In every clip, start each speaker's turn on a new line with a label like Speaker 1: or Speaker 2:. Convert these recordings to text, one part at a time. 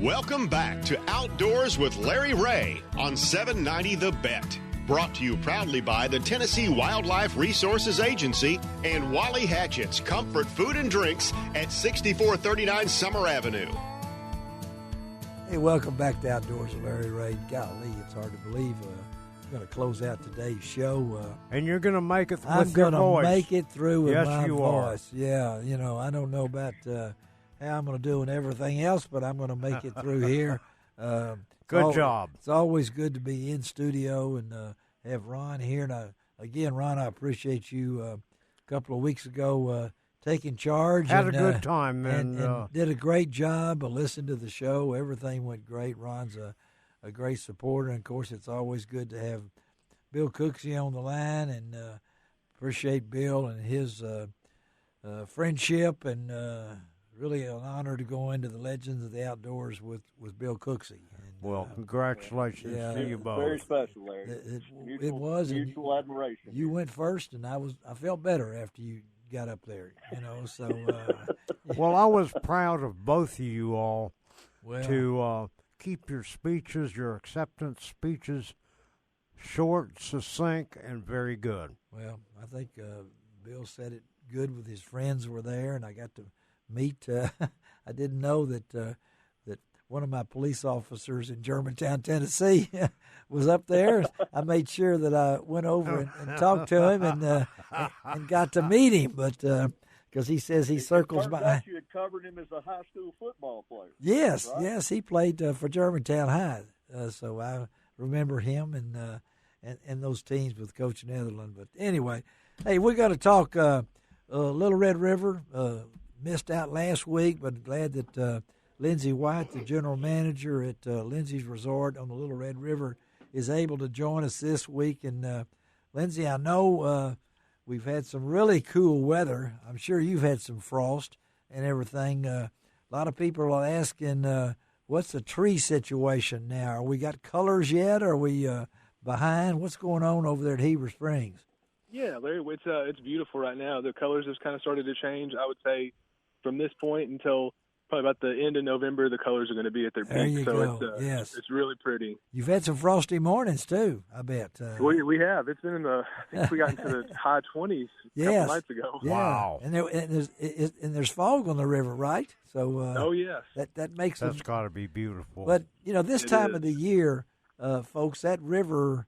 Speaker 1: Welcome back to Outdoors with Larry Ray on 790 The Bet. Brought to you proudly by the Tennessee Wildlife Resources Agency and Wally Hatchett's Comfort Food and Drinks at 6439 Summer Avenue.
Speaker 2: Hey, welcome back to Outdoors with Larry Ray. Golly, it's hard to believe I'm going to close out today's show.
Speaker 3: And you're going to make it with your voice.
Speaker 2: I'm going to make it through with my
Speaker 3: voice.
Speaker 2: Yeah, I don't know about how I'm going to do and everything else, but I'm going to make it through here.
Speaker 3: Good job.
Speaker 2: It's always good to be in studio and have Ron here. And again, Ron, I appreciate you a couple of weeks ago taking charge.
Speaker 3: Had a good time.
Speaker 2: And did a great job. I listened to the show. Everything went great. Ron's a great supporter. And, of course, it's always good to have Bill Cooksey on the line, and appreciate Bill and his friendship, and really an honor to go into the Legends of the Outdoors with Bill Cooksey. And,
Speaker 3: well, congratulations to you both.
Speaker 4: Very special, Larry.
Speaker 2: It was.
Speaker 4: Mutual admiration.
Speaker 2: You went first, and I felt better after you got up there, so.
Speaker 3: Well, I was proud of both of you all to keep your speeches, your acceptance speeches, short, succinct, and very good.
Speaker 2: Well, I think Bill said it good with his friends were there, and I got to meet. I didn't know that that one of my police officers in Germantown, Tennessee, was up there. I made sure that I went over and talked to him and got to meet him, but because he says he circles by.
Speaker 4: You had covered him as a high school football player.
Speaker 2: Yes,
Speaker 4: right?
Speaker 2: Yes, he played for Germantown High, so I remember him and those teams with Coach Netherland. But anyway, hey, we're going to talk Little Red River. Missed out last week, but glad that Lindsey White, the general manager at Lindsey's Resort on the Little Red River, is able to join us this week. And, Lindsey, I know we've had some really cool weather. I'm sure you've had some frost and everything. A lot of people are asking, what's the tree situation now? Are we got colors yet? Are we behind? What's going on over there at Heber Springs?
Speaker 5: Yeah, Larry, it's beautiful right now. The colors have kind of started to change. I would say from this point until probably about the end of November, the colors are going to be at their peak.
Speaker 2: There you go.
Speaker 5: It's really pretty.
Speaker 2: You've had some frosty mornings too, I bet.
Speaker 5: We have. It's been I think we got into the high 20s a couple nights ago.
Speaker 2: Yeah.
Speaker 3: Wow.
Speaker 2: And there's fog on the river, right? So
Speaker 5: oh yes,
Speaker 2: that makes
Speaker 3: that's got to be beautiful.
Speaker 2: But this time of the year, folks, that river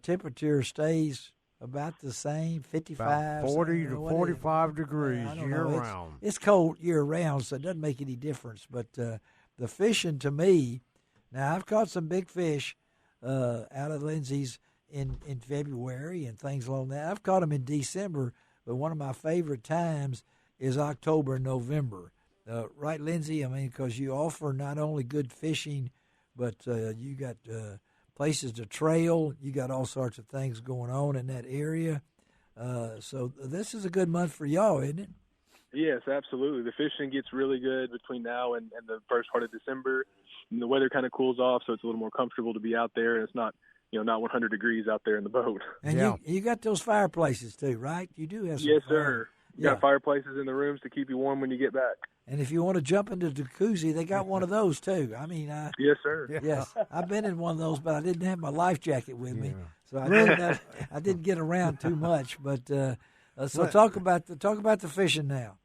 Speaker 2: temperature stays about the same, 55,
Speaker 3: about 40 to 45 degrees year-round.
Speaker 2: It's cold year-round, so it doesn't make any difference. But the fishing, to me, now I've caught some big fish out of Lindsey's in February and things along that. I've caught them in December, but one of my favorite times is October and November. Right, Lindsey? I mean, because you offer not only good fishing, but you got places to trail. You got all sorts of things going on in that area. So this is a good month for y'all, isn't it?
Speaker 5: Yes, absolutely. The fishing gets really good between now and the first part of December. And the weather kind of cools off, so it's a little more comfortable to be out there, and it's not, not 100 degrees out there in the boat.
Speaker 2: And you got those fireplaces too, right? You do have some.
Speaker 5: Yes, sir. You got fireplaces in the rooms to keep you warm when you get back.
Speaker 2: And if you want to jump into the jacuzzi, they got one of those too. I mean,
Speaker 5: yes, sir.
Speaker 2: Yes, I've been in one of those, but I didn't have my life jacket with me, so I didn't get around too much. But so talk about the fishing now.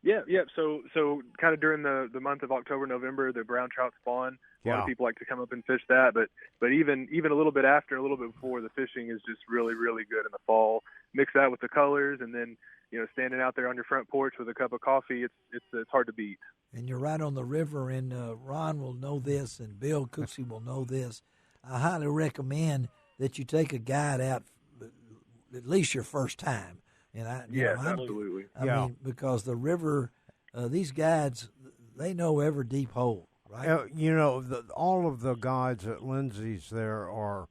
Speaker 5: Yeah. So kind of during the month of October, November, the brown trout spawn. A lot of people like to come up and fish that, but even a little bit after, a little bit before, the fishing is just really, really good in the fall. Mix that with the colors, and then standing out there on your front porch with a cup of coffee, it's hard to beat.
Speaker 2: And you're right on the river, and Ron will know this, and Bill Cooksey will know this. I highly recommend that you take a guide out at least your first time. And
Speaker 5: absolutely.
Speaker 2: I mean, because the river, these guides, they know every deep hole, right?
Speaker 3: All of the guides at Lindsey's there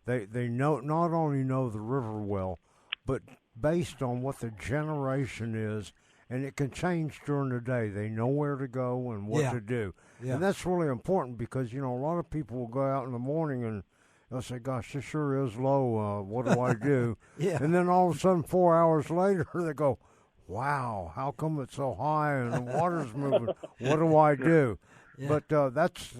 Speaker 3: they know, not only know the river well, but based on what the generation is, and it can change during the day. They know where to go and what to do. Yeah. And that's really important because, a lot of people will go out in the morning and they'll say, gosh, this sure is low. What do I do? And then all of a sudden, 4 hours later, they go, wow, how come it's so high and the water's moving? What do I do? But that's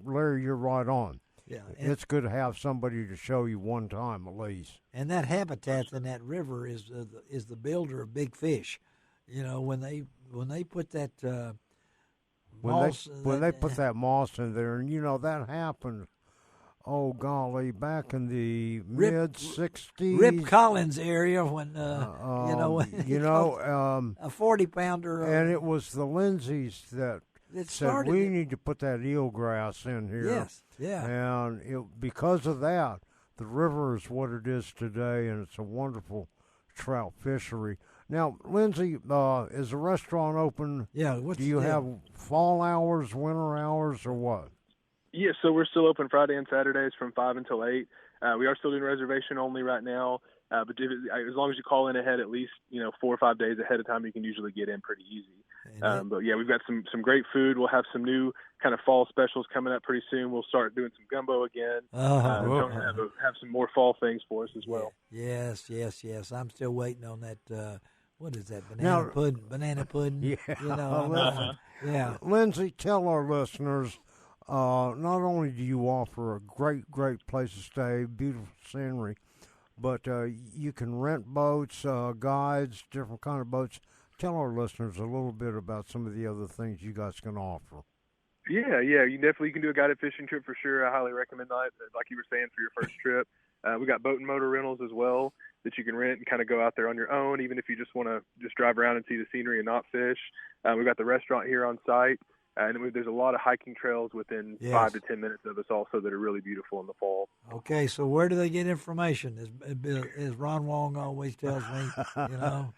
Speaker 3: Larry, you're right on.
Speaker 2: Yeah,
Speaker 3: it's good to have somebody to show you one time at least.
Speaker 2: And that habitat in that river is the builder of big fish. You know, when they put that moss,
Speaker 3: when they put that moss in there, and you know that happened. Oh golly, back in the mid '60s,
Speaker 2: Rip Collins area when a 40-pounder,
Speaker 3: and it was the Lindseys that said we need to put that eelgrass in here.
Speaker 2: Yes, yeah,
Speaker 3: and because of that, the river is what it is today, and it's a wonderful trout fishery. Now, Lindsey, is the restaurant open?
Speaker 2: Yeah.
Speaker 3: Do you have fall hours, winter hours, or what?
Speaker 5: Yeah, so we're still open Friday and Saturdays from 5 until 8. We are still doing reservation only right now, but as long as you call in ahead at least 4 or 5 days ahead of time, you can usually get in pretty easy. But yeah, we've got some great food. We'll have some new kind of fall specials coming up pretty soon. We'll start doing some gumbo again. Have some more fall things for us as well.
Speaker 2: Yes. I'm still waiting on that. What is that? Banana pudding.
Speaker 3: Yeah.
Speaker 2: Yeah.
Speaker 3: Lindsey, tell our listeners. Not only do you offer a great place to stay, beautiful scenery, but you can rent boats, guides, different kind of boats. Tell our listeners a little bit about some of the other things you guys can offer.
Speaker 5: Yeah. You can do a guided fishing trip for sure. I highly recommend that, like you were saying, for your first trip. We got boat and motor rentals as well that you can rent and kind of go out there on your own, even if you just want to just drive around and see the scenery and not fish. We've got the restaurant here on site. And there's a lot of hiking trails within 5 to 10 minutes of us also that are really beautiful in the fall.
Speaker 2: Okay, so where do they get information? As Ron Wong always tells me,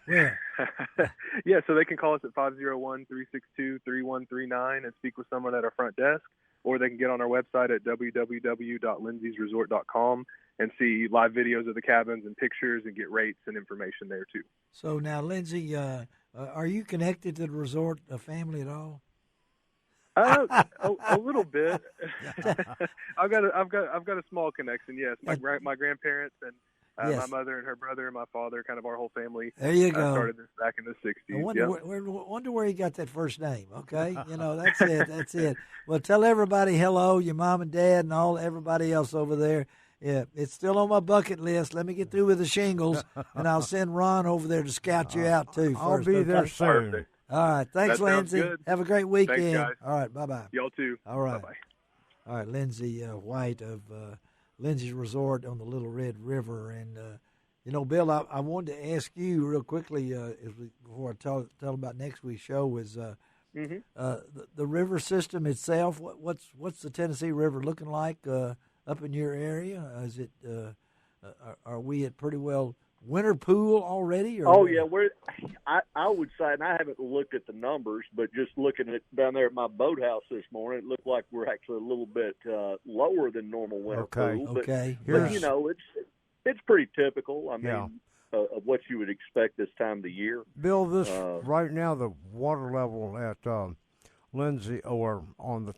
Speaker 2: where?
Speaker 5: Yeah, so they can call us at 501-362-3139 and speak with someone at our front desk, or they can get on our website at www.lindseysresort.com and see live videos of the cabins and pictures and get rates and information there too.
Speaker 2: So now, Lindsey, are you connected to the resort family at all?
Speaker 5: A little bit. I've got a small connection. Yes, my grandparents and my mother and her brother and my father, kind of our whole family.
Speaker 2: There you go.
Speaker 5: Started this back in the '60s.
Speaker 2: I wonder where he got that first name. Okay, that's it. That's it. Well, tell everybody hello, your mom and dad, and everybody else over there. Yeah, it's still on my bucket list. Let me get through with the shingles, and I'll send Ron over there to scout you out too.
Speaker 3: I'll be there soon.
Speaker 5: Perfect.
Speaker 2: All right. Thanks, Lindsey.
Speaker 5: Good.
Speaker 2: Have a great weekend.
Speaker 5: Thanks, guys.
Speaker 2: All right. Bye-bye.
Speaker 5: Y'all too.
Speaker 2: All right.
Speaker 5: Bye-bye.
Speaker 2: All right. Lindsey White of Lindsey's Resort on the Little Red River. And, Bill, I wanted to ask you real quickly before I tell about next week's show is the river system itself. What's the Tennessee River looking like up in your area? Is it are we at pretty well winter pool already?
Speaker 4: Or I would say, and I haven't looked at the numbers, but just looking at down there at my boathouse this morning, it looked like we're actually a little bit lower than normal winter pool.
Speaker 2: Okay.
Speaker 4: But it's pretty typical. I mean, of what you would expect this time of the year.
Speaker 3: Bill, right now the water level at Lindsey or on the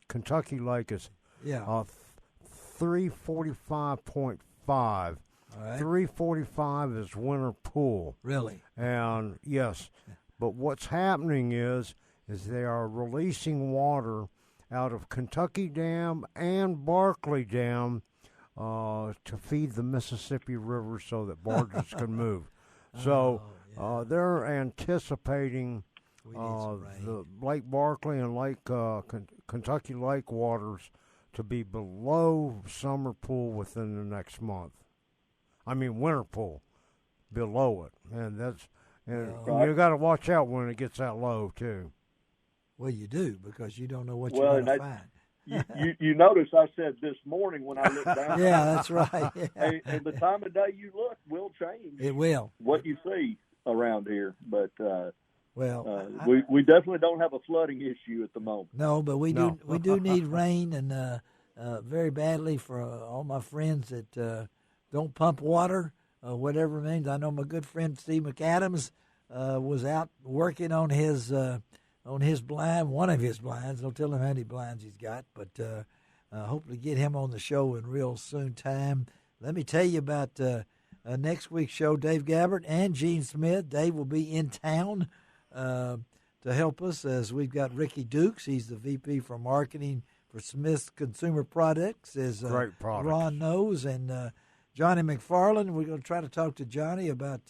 Speaker 3: Kentucky Lake is 345.5.
Speaker 2: All right.
Speaker 3: 345 is winter pool.
Speaker 2: Really?
Speaker 3: And yes, but what's happening is they are releasing water out of Kentucky Dam and Barkley Dam to feed the Mississippi River so that barges can move. So they're anticipating the Lake Barkley and Lake Kentucky Lake waters to be below summer pool within the next month. I mean, winter pool below it, and you got to watch out when it gets that low too.
Speaker 2: Well, you do, because you don't know what you're going to find.
Speaker 4: You notice I said this morning when I looked down.
Speaker 2: Yeah, that's right. Yeah.
Speaker 4: And the time of day you look will change.
Speaker 2: It will.
Speaker 4: What you see around here, but
Speaker 2: we
Speaker 4: definitely don't have a flooding issue at the moment.
Speaker 2: No, but we do need rain, and very badly for all my friends that don't pump water, whatever it means. I know my good friend Steve McAdams was out working on his blind, one of his blinds. Don't tell him how many blinds he's got, but hopefully get him on the show in real soon time. Let me tell you about next week's show. Dave Gabbert and Gene Smith. Dave will be in town to help us, as we've got Ricky Dukes. He's the VP for Marketing for Smith's Consumer Products, as
Speaker 3: Great products.
Speaker 2: Ron knows, and Johnny McFarland. We're going to try to talk to Johnny about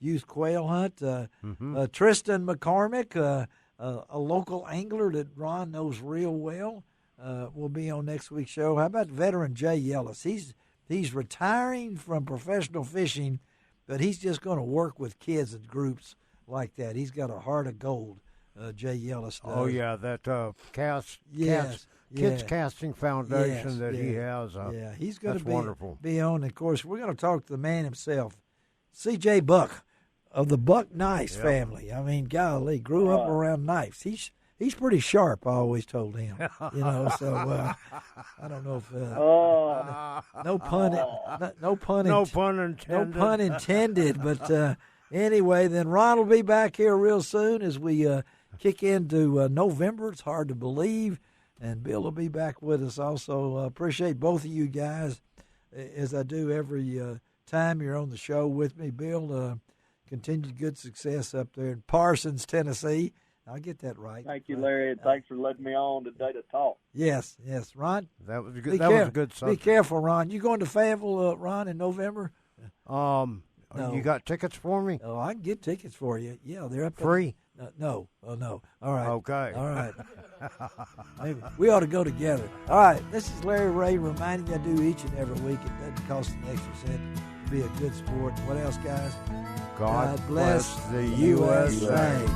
Speaker 2: youth quail hunt. Tristan McCormick, a local angler that Ron knows real well, will be on next week's show. How about veteran Jay Ellis? He's retiring from professional fishing, but he's just going to work with kids and groups like that. He's got a heart of gold, Jay Ellis does.
Speaker 3: Oh, yeah, that Kids Casting Foundation he has.
Speaker 2: He's going
Speaker 3: to
Speaker 2: be on. Of course, we're going to talk to the man himself, C.J. Buck of the Buck Knives family. I mean, golly, grew up around knives. He's pretty sharp, I always told him. So I don't know if no pun intended. But anyway, then Ron will be back here real soon as we kick into November. It's hard to believe, and Bill will be back with us also. Appreciate both of you guys, as I do every time you're on the show with me. Bill, continued good success up there in Parsons, Tennessee. I'll get that right.
Speaker 4: Thank you, Larry, and thanks for letting me on today to talk.
Speaker 2: Yes, Ron.
Speaker 3: That was good. That was a good subject.
Speaker 2: Be careful, Ron. You going to Fayetteville, Ron, in November?
Speaker 3: No. You got tickets for me?
Speaker 2: Oh, I can get tickets for you. Yeah, they're up
Speaker 3: free.
Speaker 2: No. Oh, no. All right.
Speaker 3: Okay.
Speaker 2: All right. Maybe we ought to go together. All right. This is Larry Ray reminding you I do each and every week. It doesn't cost an extra cent to be a good sport. What else, guys?
Speaker 3: God bless the USA.